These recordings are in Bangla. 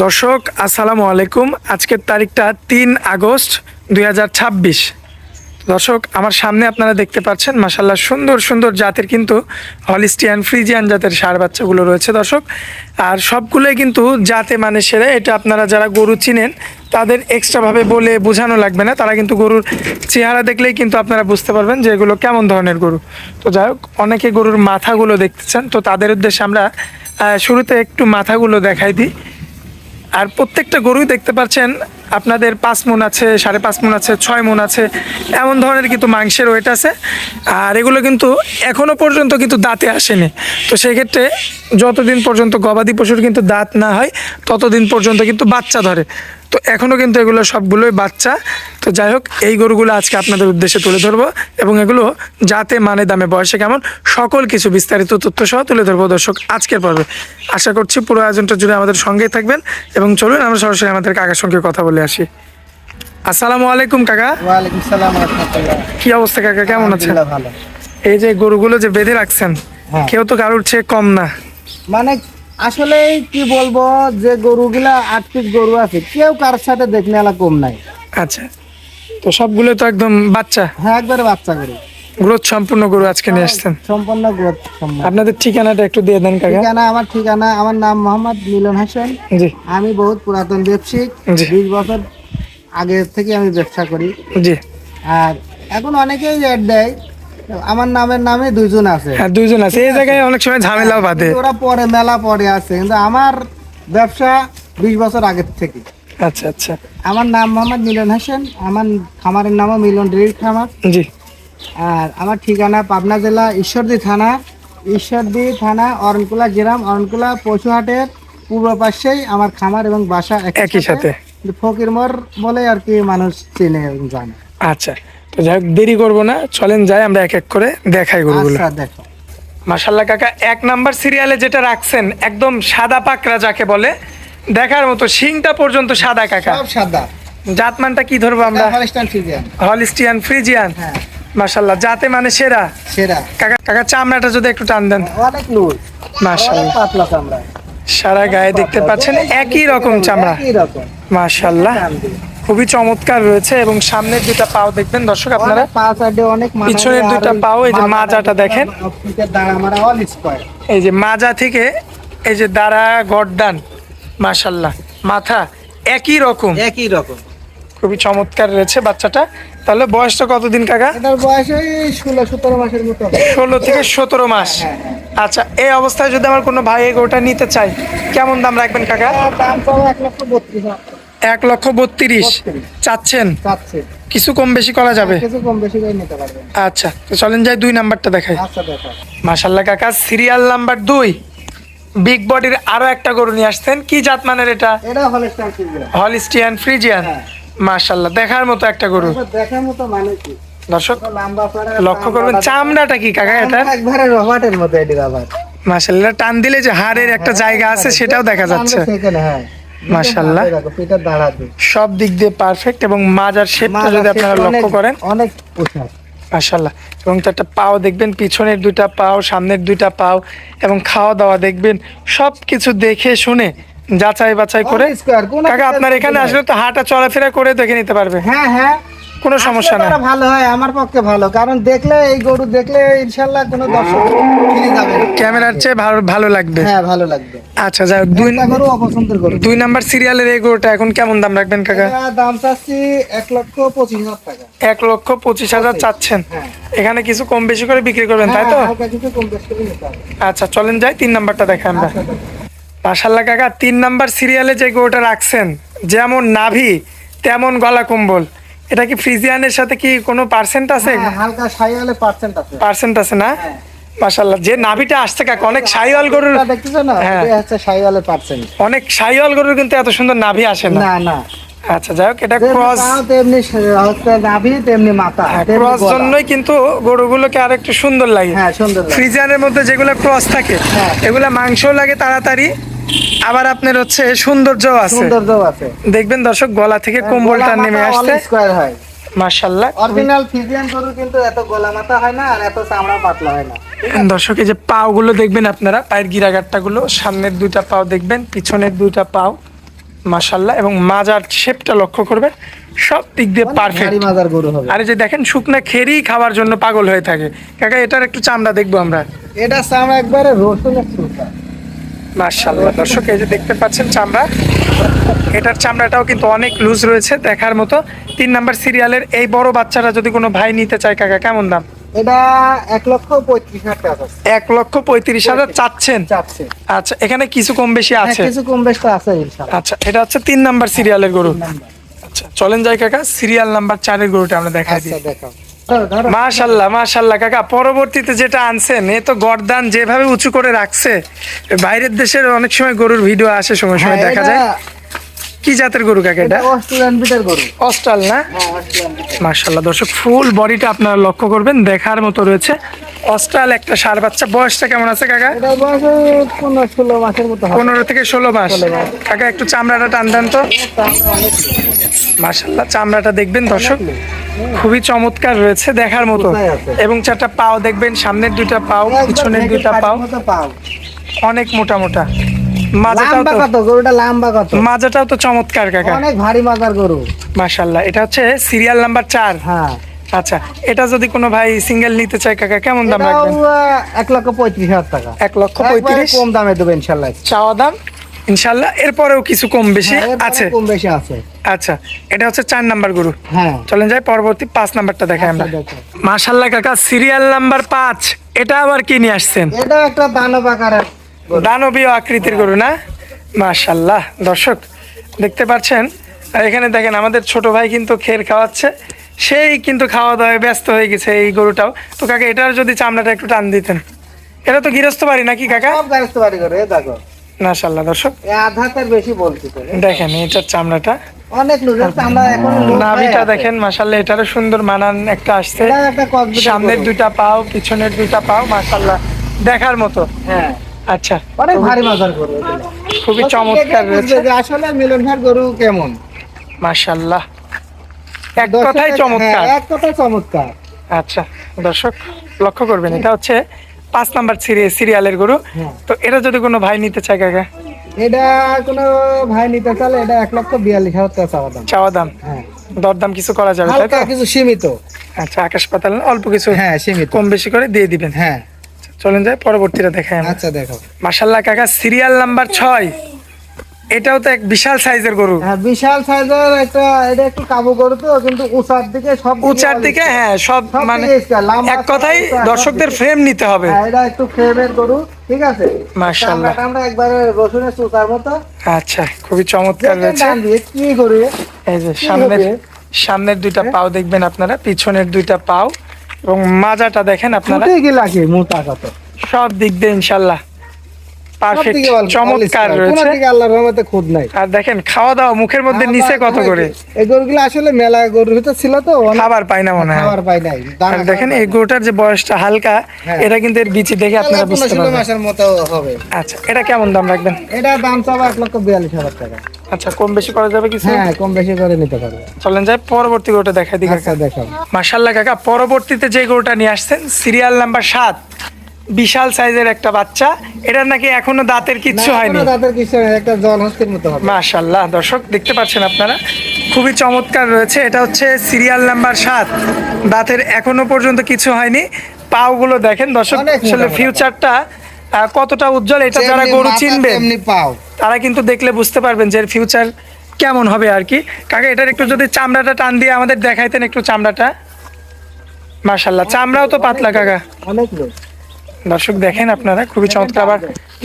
দর্শক আসসালামু আলাইকুম। আজকের তারিখটা ৩ আগস্ট ২০২৬। দর্শক আমার সামনে আপনারা দেখতে পাচ্ছেন মাশাআল্লাহ সুন্দর সুন্দর জাতের কিন্তু হলিস্টিয়ান ফ্রিজিয়ান জাতের ষাঁড় বাচ্চাগুলো রয়েছে দর্শক। আর সবগুলোই কিন্তু জাতে মানে সেরা, এটা আপনারা যারা গরু চিনেন তাদের এক্সট্রাভাবে বলে বোঝানো লাগবে না, তারা কিন্তু গরুর চেহারা দেখলেই কিন্তু আপনারা বুঝতে পারবেন যে এগুলো কেমন ধরনের গরু। তো যাই হোক, অনেকে গরুর মাথাগুলো দেখতে চান, তো তাদের উদ্দেশ্যে আমরা শুরুতে একটু মাথাগুলো দেখাই দিই। আর প্রত্যেকটা গরুই দেখতে পাচ্ছেন আপনাদের 5 মণ আছে, 5.5 মণ আছে, 6 মণ আছে, এমন ধরনের কিন্তু মাংসের ওয়েট আছে। আর এগুলো কিন্তু এখনো পর্যন্ত কিন্তু দাঁতে আসেনি। তো সেক্ষেত্রে যতদিন পর্যন্ত গবাদি পশুর কিন্তু দাঁত না হয় ততদিন পর্যন্ত কিন্তু বাচ্চা ধরে। তো এখনও কিন্তু এগুলো সবগুলোই বাচ্চা। তো যাই হোক, এই গরুগুলো আজকে আপনাদের উদ্দেশ্যে তুলে ধরবো এবং এগুলো যাতে মানে দামে বয়সে কেমন সকল কিছু বিস্তারিত তথ্য সহ তুলে ধরবো দর্শক আজকের পর্বে। আশা করছি পুরো আয়োজনটা জুড়ে আমাদের সঙ্গেই থাকবেন এবং চলুন আমরা সরাসরি আমাদের কাকার সঙ্গে কথা বলে আসি। আসসালামু আলাইকুম কাকা। ওয়ালাইকুম সালাম ওয়া রাহমাতুল্লাহ। কি অবস্থা কাকা, কেমন আছেন? আলহামদুলিল্লাহ ভালো। এই যে গরুগুলো যে বেঁধে রাখছেন, হ্যাঁ। কেউ তো কারোর চেয়ে কম না। মানে আসলে কি বলবো, যে গরুগুলা 8 পিস গরু আছে, কেউ কারোর সাথে দেখলে আলা কম নাই। আচ্ছা, তো সবগুলো তো একদম বাচ্চা, হ্যাঁ একবারে বাচ্চা গরু, গ্রোথ সম্পূর্ণ গরু আজকে নিয়ে আসছেন। সম্পূর্ণ গ্রোথ সম্পন্ন। আপনাদের ঠিকানাটা একটু দিয়ে দেন কাকা। ঠিকানা আমার নাম মোহাম্মদ মিলন হোসেন। জি আমি বহুত পুরাতন ব্যবসায়িক, জি 20 বছর আগে থেকে আমি ব্যবসা করি। জি। আর এখন অনেকেই অ্যাড দেয়, আমার নামের নামে দুইজন আছে। হ্যাঁ, দুইজন আছে, এই জায়গায় অনেক সময় ঝামেলাও বাঁধে। ওরা পরে মেলা পরে আছে, কিন্তু আমার ব্যবসা 20 বছর আগের থেকে। আচ্ছা আচ্ছা। আমার নাম মোহাম্মদ মিলন হোসেন, আমার খামারের নামও মিলন ডেইরি খামার। জি। আর আমার ঠিকানা পাবনা জেলা ঈশ্বরদী থানা অরণকুলা গ্রাম, অরণকুলা পশুহাটের পূর্ব পাশেই আমার খামার এবং বাসা একই সাথে। ফকির মোড় বলে আর কি মানুষ চেনে এবং জানে। আচ্ছা, তো যাই হোক দেরি করবো না, চলেন যাই আমরা এক এক করে দেখাই গরুগুলো। আচ্ছা দেখো, মাশাআল্লাহ কাকা, 1 নাম্বার সিরিয়ালে যেটা রাখছেন একদম সাদা পাকড়া যাকে বলে, দেখার মতো শিংটা পর্যন্ত সাদা কাকা। সব সাদা। জাতমানটা কি ধরবো আমরা? Holstein Friesian. Holstein Friesian. হ্যাঁ মাশাআল্লাহ, জাতে মানে সেরা। সেরা। কাকা কাকা চামড়াটা যদি একটু টান দেন। অনেক লুজ, মাশাআল্লাহ, পাতলা চামড়া। সারা গায়ে দেখতে পাচ্ছেন একই রকম চামড়া। একই রকম। মাশাআল্লাহ, খুবই চমৎকার রয়েছে। এবং সামনের দুটা পাও দেখবেন দর্শক আপনারা, পা সাইডে অনেক মাথা, পিছনের দুটা পাও, এই যে মাজাটা দেখেন, দাঁড়া মারা অল স্কয়ার। এই যে মাজা থেকে এই যে দাঁড়া গর্দান, মাশাআল্লাহ মাথা একই রকম, একই রকম। খুবই চমৎকার রয়েছে বাচ্চাটা। তাহলে বয়সটা কতদিন কাকা? এটার বয়স ওই 16-17 মাসের মতো। 16 থেকে 17 মাস। আচ্ছা, এই অবস্থায় যদি আমার কোনো ভাই ওটা নিতে চাই, কেমন দাম রাখবেন কাকা? দাম পাবো 1,32,000। 1,32,000 চাচ্ছেন? চাচ্ছে কিছু কম বেশি করা যাবে? কিছু কম বেশি করে নিতে পারবেন। আচ্ছা, তো চলেন যাই 2 নাম্বারটা দেখাই। আচ্ছা দেখো, মাশাআল্লাহ কাকা, সিরিয়াল নাম্বার 2 বিগ বডির আরো একটা গরু নিয়ে আসছেন। কি জাত মানের এটা? এটা হলস্টাইন ফ্রিজিয়ান। Holstein Friesian. হ্যাঁ। মাশাআল্লাহ, দেখার মতো একটা গরু। দেখার মতো মানে কি দর্শক লম্বা পড়ে, লক্ষ্য করবেন চামড়াটা কি কাকা এটা? একবারে রবাটের মতো এটি আবার। মাশাআল্লাহ, টান দিলে যে হাড়ের একটা জায়গা আছে সেটাও দেখা যাচ্ছে। হ্যাঁ মাশাআল্লাহ, দেখো পিঠের দাঁড়াতে সব দিক দিয়ে পারফেক্ট। এবং মাজার শেপটা যদি আপনারা লক্ষ্য করেন, অনেক পোশাক। মাশাআল্লাহ। এবং তার একটা পাও দেখবেন, পিছনের 2টা পাও, সামনের 2টা পাও, এবং খাওয়া দাওয়া দেখবেন, সব কিছু দেখে শুনে যাচাই বাছাই করে কাকা আপনার এখানে আসলে তো হাঁটা চলাফেরা করে দেখে নিতে পারবে। হ্যাঁ হ্যাঁ, কোনো সমস্যা না। ভালো হয়, আমার পক্ষে ভালো, কারণ দেখলে এই গরু দেখলে ইনশাআল্লাহ কোনো দর্শক কিনে যাবে, ক্যামেরার চেয়ে ভালো লাগবে। হ্যাঁ ভালো লাগবে। আচ্ছা, যাই হোক, গরু অপছন্দের গরু। 2 নাম্বার সিরিয়ালের এই গরুটা এখন কেমন দাম রাখবেন কাকা? এটা দাম চাচ্ছি 1,25,000 টাকা। 1,25,000 চাচ্ছেন? হ্যাঁ। এখানে কিছু কম বেশি করে বিক্রি করবেন, তাই তো? হালকা কিছু কম বেশি করে নিতে হবে। আচ্ছা, চলেন যাই 3 নাম্বারটা দেখাই আমরা। আচ্ছা, মাশাআল্লাহ কাকা, 3 নাম্বার সিরিয়ালে যে গরুটা রাখছেন, যেমন নাভি তেমন গলা কম্বল, এটা কি ফ্রিজিয়ানের সাথে কি কোনো পার্সেন্ট আছে? হ্যাঁ, হালকা শাইওয়ালে পার্সেন্ট আছে। পার্সেন্ট আছে না? হ্যাঁ। মাশাআল্লাহ, যে নাভিটা আসছে কাকা, অনেক শাইওয়াল গরুর, এটা দেখতেছো না, হ্যাঁ। এটা হচ্ছে শাইওয়ালে পার্সেন্ট। অনেক শাইওয়াল গরুর কিন্তু এত সুন্দর নাভি আসে না। না না, আচ্ছা, যাই হোক, এটা যেমনি ক্রস, পা তেমনি হচ্ছে নাভি, তেমনি মাথা, তেমনি ক্রস গলা। জন্যই কিন্তু গরুগুলোকে আর একটু সুন্দর লাগে। হ্যাঁ সুন্দর লাগে। ফ্রিজিয়ানের মধ্যে যেগুলো ক্রস থাকে, হ্যাঁ। এগুলা মাংসও লাগে তাড়াতাড়ি, আবার আপনার হচ্ছে সৌন্দর্য আছে। সৌন্দর্য আছে। দেখবেন দর্শক, গলা থেকে কম্বলটা নেমে আসছে। স্কয়ার হয়। মাশাআল্লাহ, অরিজিনাল ফ্রিজিয়ান গরু কিন্তু এত গলা মাথা হয় না, আর এত চামড়া পাতলা হয় না। দর্শক এই যে পাও গুলো দেখবেন আপনারা, পায়ের গিরাগাট্টা গুলো, সামনের 2টা পাও দেখবেন, পিছনের 2টা পাও, মাশাআল্লাহ, এবং মাজার শেপটা লক্ষ্য করবেন, সব দিক দিয়ে পারফেক্ট। ভারী মাজার গরু হবে। আর এই যে দেখেন শুকনা খেরি খাওয়ার জন্য পাগল হয়ে থাকে। কাকা এটার একটু চামড়া দেখবো আমরা। এটা সাম একবারে রসুনের সুতা। মাশাআল্লাহ দর্শক, এই যে দেখতে পাচ্ছেন চামড়া, এটার চামড়াটাও কিন্তু অনেক লুজ রয়েছে, দেখার মতো। 3 নাম্বার সিরিয়ালের এই বড় বাচ্চারা যদি কোনো ভাই নিতে চায় কাকা, কেমন দাম? এটা 1,35,000 টাকা। 1,35,000 চাচ্ছেন? চাচ্ছে। আচ্ছা, এখানে কিছু কম বেশি আছে? কিছু কম বেশ তো আছে ইনশাআল্লাহ। আচ্ছা, এটা হচ্ছে 3 নাম্বার সিরিয়ালের গরু। আচ্ছা, চলেন যাই কাকা, সিরিয়াল নাম্বার 4 এর গরুটা আমরা দেখাই দিই। আচ্ছা দেখাও। ধরো, ধরো। মাশাআল্লাহ মাশাআল্লাহ কাকা, পরবর্তীতে যেটা আনছেন এ তো গর্দান যেভাবে উঁচু করে রাখছে, বাইরের দেশের অনেক সময় গরুর ভিডিও আসে, সময় সময় দেখা যায়। কি জাতের গরু কাকা এটা? অস্ট্রেলিয়ান বিটের গরু। অস্ট্রাল না? হ্যাঁ, অস্ট্রেলিয়ান বিটের। মাশাআল্লাহ দর্শক, ফুল বডিটা আপনারা লক্ষ্য করবেন, দেখার মতো রয়েছে। অস্ট্রাল একটা ষাঁড় বাচ্চা। বয়সটা কেমন আছে কাকা? এটা বয়স 15-16 মাসের মতো হবে। 15 থেকে 16 মাস। কাকা একটু চামড়াটা টান দেন তো। মাশাআল্লাহ, চামড়াটা দেখবেন দর্শক, খুবই চমৎকার রয়েছে, দেখার মতো। কোথায় আছে? এবং 4টা পাও দেখবেন, সামনের 2টা পাও, পিছনের 2টা পাও অনেক মোটা মোটা। মাজাটাও লম্বা তো, কত গরুটা, লম্বা কত? মাজাটাও তো চমৎকার কাকা। অনেক ভারী মাজার গরু। মাশাআল্লাহ, এটা হচ্ছে সিরিয়াল নাম্বার 4। হ্যাঁ। আচ্ছা, এটা যদি কোনো ভাই সিঙ্গেল নিতে চায় কাকা, কেমন দাম এটাও রাখবেন? 1,35,000 টাকা। 1,35,000 কম দামে দেবো ইনশাআল্লাহ। চাওয়া দাম ইনশাআল্লাহ, এরপরেও কিছু কম বেশি হ্যাঁ, এরপরে আছে। কম বেশি আছে। আচ্ছা, এটা হচ্ছে 4 নাম্বার গরু। হ্যাঁ। চলেন যাই পরবর্তী 5 নাম্বারটা দেখাই আমরা। আচ্ছা, দেখো। মাশাআল্লাহ কাকা, সিরিয়াল নাম্বার 5, এটা আবার কি নিয়ে আসছেন? এটা একটা দানব আকারের গরু। দানবীয় আকৃতির গরু না? মাশাআল্লাহ দর্শক, দেখতে পাচ্ছেন। আর এখানে দেখেন আমাদের ছোট ভাই কিন্তু খের খাওয়াচ্ছে, সেই কিন্তু খাওয়া দাওয়ায় ব্যস্ত হয়ে গেছে এই গরুটাও। তো কাকা এটার যদি চামড়াটা একটু টান দিতেন। এটা তো গৃহস্থ বাড়ি নাকি কাকা? সব গাড়িতে বাড়ি করে, এই দেখো। মাশাআল্লাহ দর্শক, এই আধাতের বেশি বলছি তো। দেখেন এটার চামড়াটা, অনেক লুজ আছে, আমরা এখন লোক নাভিটা পাই আছে। দেখেন, মাশাআল্লাহ এটারও সুন্দর মানান একটা আসছে। এটা একটা কসমেটিক সামনের গরু। 2টা পাও, পিছনের 2টা পাও, মাশাআল্লাহ দেখার মতো। হ্যাঁ। আচ্ছা, অনেক ভারী মাজার গরু এগুলো। খুবই দর্শক চমৎকার দেখে রয়েছে। বুঝবে যে আসলে মিলন ভাইয়ের গরু কেমন। মাশাআল্লাহ, এক দর্শক কথাই দেখে- চমৎকার। হ্যাঁ, এক কথায় চমৎকার। আচ্ছা দর্শক, লক্ষ্য করবেন, এটা হচ্ছে 5 নাম্বার সিরিয়ালের গরু। হ্যাঁ। তো এটা যদি কোনো ভাই নিতে চায় কাকা, এটা কোনো ভাই নিতে চাইলে এটা 1,42,000 টাকা চাওয়া দাম। চাওয়া দাম, হ্যাঁ। দরদাম কিছু করা যাবে তাই হালকা তো? কিছু সীমিত। আচ্ছা, আকাশ পাতাল না, অল্প কিছু হ্যাঁ, সীমিত। কম বেশি করে দিয়ে দিবেন। হ্যাঁ। চলেন যাই পরবর্তীটা দেখাই আমরা। আচ্ছা দেখো। মাশাআল্লাহ কাকা, সিরিয়াল নাম্বার 6, এটাও তো এক বিশাল সাইজের গরু। হ্যাঁ, বিশাল সাইজের একটা, এটা একটু কাবু গরু তো, কিন্তু উঁচার দিকে সব উঁচার দিকে, হ্যাঁ সব সব মানে দিকে স্কয়ার, লম্বা এক কথাই চওড়া, সব দর্শকদের দিকে। ফ্রেম নিতে হবে। হ্যাঁ, এটা একটু ফ্রেমের গরু, ঠিক আছে। মাশাআল্লাহ। আমরা একবারে রসুনের সুতার মতো। আচ্ছা, খুবই চমৎকার দেখেন রয়েছে। ডান দিয়ে কি গরু? এই যে কি সামনের হবে? সামনের 2টা পাও দেখবেন আপনারা, পিছনের 2টা পাও, এবং মাজাটা দেখেন আপনারা, ফুটে গেলা কি মোটা কত? সব দিক দিয়ে ইনশাআল্লাহ পারফেক্ট, সবদিকে all চমৎকার square, রয়েছে। কোনো দিকে আল্লাহর রহমতে খুদ নাই। আর দেখেন খাওয়া দাওয়া মুখের মধ্যে নিচে কত করে, এই গরুগুলো আসলে মেলা গরুর ভিতর ছিল তো, অনেক খাবার পায় না মনে হয়। খাবার পাই নাই। আর দেখেন এই গরুটার যে বয়সটা হালকা, হ্যাঁ। এটা কিন্তু এর বিচি দেখে আপনারা বুঝতে 15-16 পারবেন। মাসের মতো হবে। আচ্ছা, এটা কেমন দাম রাখবেন? এটা দাম চাওয়া 1,42,000 টাকা। আচ্ছা, কম বেশি করা যাবে কিছু? হ্যাঁ, কম বেশি করে নিতে পারবে। চলেন যাই পরবর্তী গরুটা দেখাই দিই আচ্ছা কাকা। দেখো। মাশাআল্লাহ কাকা, পরবর্তীতে যে গরুটা নিয়ে আসছেন সিরিয়াল নাম্বার 7, বিশাল সাইজের একটা বাচ্চা। এটার নাকি এখনো দাঁতের কিচ্ছু না, হয়নি। এখনো দাঁতের কিছু নেই, একটা জল হস্তির মতো হবে। মাশাআল্লাহ দর্শক, দেখতে পাচ্ছেন আপনারা, খুবই চমৎকার রয়েছে। এটা হচ্ছে সিরিয়াল নাম্বার 7, দাঁতের এখনো পর্যন্ত কিছু হয়নি। পাওগুলো দেখেন দর্শক, অনেক মোটা আসলে মোটা। ফিউচারটা কতটা উজ্জ্বল, এটা যারা যেমনি গরু মাথা, চিনবেন তেমনি পাও। তারা কিন্তু দেখলে বুঝতে পারবেন যে এর ফিউচার কেমন হবে আর কি। কাকা এটার একটু যদি চামড়াটা টান দিয়ে আমাদের দেখাইতেন একটু চামড়াটা। মাশাআল্লাহ, চামড়াও তো পাতলা কাকা। অনেক লোক। দর্শক দেখেন আপনারা, খুবই চমৎকার। আবার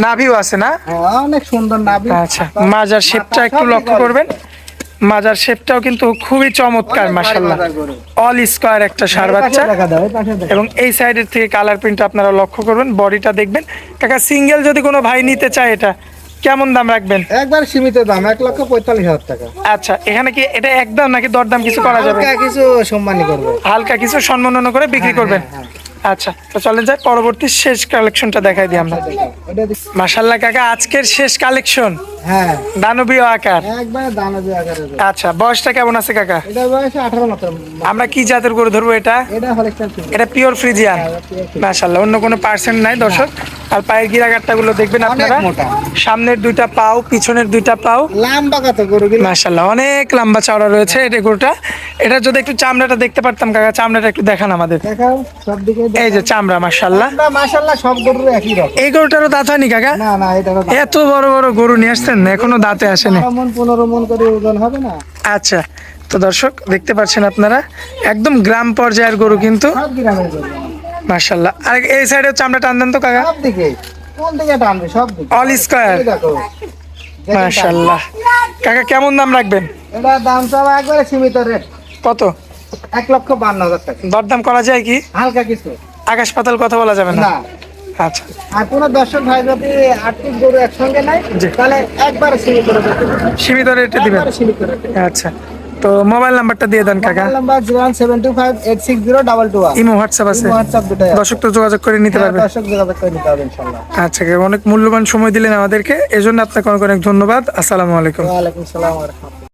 নাভিও আছে না? হ্যাঁ, অনেক সুন্দর নাভি। আচ্ছা, মাজার শেপটা একটু লক্ষ্য করবেন, মাজার শেপটাও কিন্তু খুবই চমৎকার। অনেক ভারী মাশাআল্লাহ, মাজার গরু। অল স্কয়ার একটা ষাঁড় এই পাশে বাচ্চা। দেখা দাও, এই পাশে দেখো। এবং এই সাইডের থেকে কালার প্রিন্ট আপনারা লক্ষ্য করবেন, বডিটা দেখবেন। কাকা সিঙ্গেল যদি কোনো ভাই নিতে চায় এটা কেমন দাম রাখবেন? একবার সীমিত দাম 1,45,000 টাকা। আচ্ছা, এখানে কি এটা একদম নাকি দরদাম কিছু করা যাবে? হালকা কিছু সম্মানী করবে। হালকা কিছু সম্মাননা করে বিক্রি করবেন। হ্যাঁ। আচ্ছা, তো চলেন যাই পরবর্তী শেষ কালেকশনটা দেখাই দিই আমরা। এটা দেখ- মাশাল্লাহ কাকা, আজকের শেষ কালেকশন, হ্যাঁ দানবীয় আকার। একবার দানাদার আকারে দেখ। আচ্ছা, বয়সটা কেমন আছে কাকা? এটা বয়স 18 মতো। আমরা কি জাতের গরু ধরবো এটা? এটা হলিস্টার ছিল। এটা পিওর ফ্রিজিয়ান। মাশাল্লাহ, অন্য কোনো পার্সেন্ট নাই দর্শক। আর পায়ের গিরাগাটটা গুলো দেখবেন অনেক আপনারা, মোটা। সামনের দুইটা পাও, পিছনের দুইটা পাও। লম্বা কত গরুগুলো? মাশাল্লাহ, অনেক লম্বা চওড়া রয়েছে এটা গরুটা। এটা যদি একটু চামড়াটা দেখতে পারতাম কাকা, চামড়াটা একটু দেখান আমাদের। দেখাও সব দিকে। এই যে চামড়া, মাশাল্লাহ। মাশাআল্লাহ সব গরুর একই রকম। এই গরুটারও দাঁত হয়নি কাকা? না না, এটা এত বড় বড় গরু নিয়ে আসছেন, এখনো দাঁতে আসেনি। 15 মন করে ওজন হবে না? আচ্ছা, তো দর্শক দেখতে পাচ্ছেন আপনারা, একদম গ্রাম পর্যায়ের গরু কিন্তু। সব গ্রামের গরু। মাশাল্লাহ। আর এই সাইডে চামড়া টান দেন তো কাকা। সব দিকে। কোন দিকে টানবে? সব দিকে। All square. এই দেখো। মাশাল্লাহ কাকা, কেমন দাম রাখবেন? এটা দাম সব একবারে সীমিত রেট। কত? 1,52,000 টাকা। দরদাম করা যায় কি? হালকা কিছু আকাশ পাতাল কথা বলা যাবে না? না। আচ্ছা, আর কোন দর্শক ভাই যদি 8টি গরু একসঙ্গে নাই, জি। তাহলে একবারে সীমিত রেট। সীমিত রেটে দিবেন। একবারে সীমিত রেট। আচ্ছা, তো মোবাইল নাম্বারটা দিয়ে দেন কাকা। Mobile number 01725860221। ইমো হোয়াটসঅ্যাপ আছে, হোয়াটসঅ্যাপ দুটাই আছে। দর্শক তো যোগাযোগ করে নিতে হ্যাঁ, পারবে। দর্শক যোগাযোগ করে নিতে হবে ইনশাআল্লাহ। আচ্ছা কাকা, অনেক মূল্যবান সময় দিলেন আমাদেরকে, এজন্য আপনাকে অনেক অনেক ধন্যবাদ। আসসালামু আলাইকুম। ওয়া আলাইকুম সালাম ওয়া রাহমাতুল্লাহ।